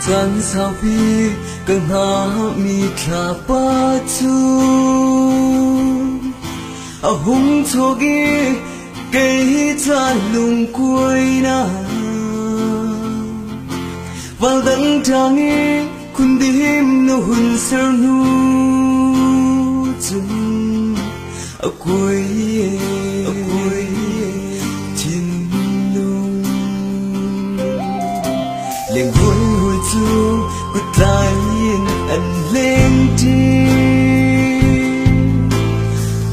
Chan sao pi cần ha mi thả ba chu a hung thogi cây cha lung cuối na vào đắng trăng kun dim no hun ser nu chung a cuối chín nung liền vui hồi chu ku tai an lên ti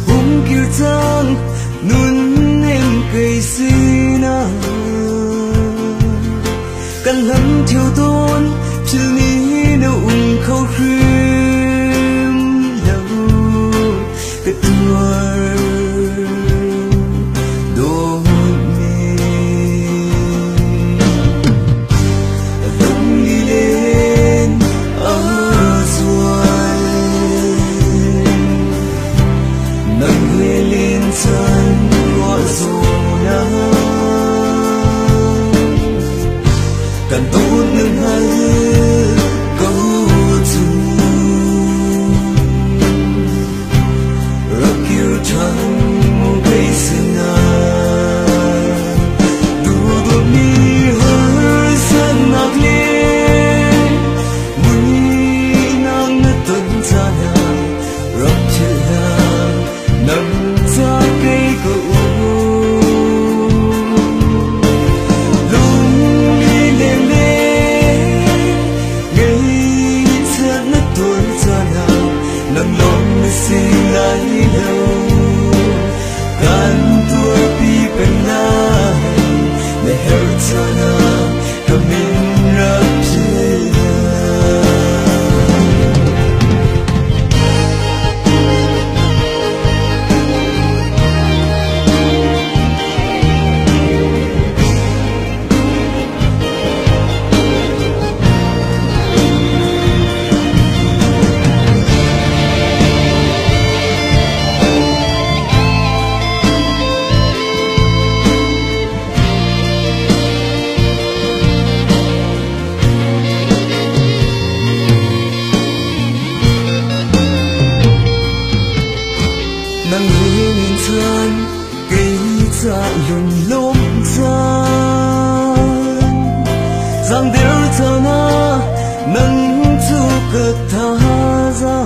hung kiu chang nun em cây sina căn lắm thiếu tôn chiều ní nấu khâu khuyên lâu cái tuổi đôi mình vẫn đi lên ở xuôi nâng người lên chân gọi dù nắng càng tốt nâng hai câu chú rất yêu thằng cây sinh đủ đôi mi hơi sân ngạc lên mũi nắng tuần ra nàng rất chữ nàng nằm ra cây cầu nâng lòng xin lại đâu can tua pi bên na để hiểu cho na cầm mình rap nâng lên chân cây cha lùng lốm chân giang điệu cha na nâng chu cờ tha ra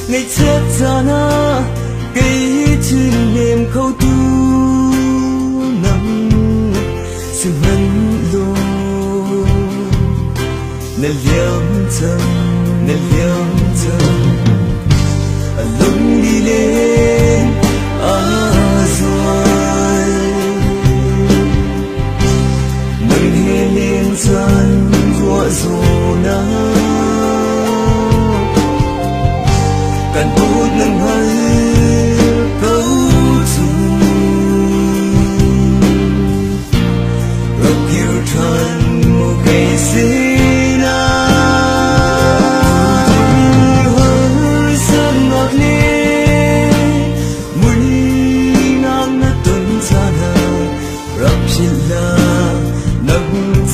ngày chết cha na cây chín niềm khâu tu nâng sự hân lô nè liêm chân lung đi lên rồi nâng hê lên chân của dù nắng càng tốt nâng hơi câu chung rất yêu thân một cây xin nâng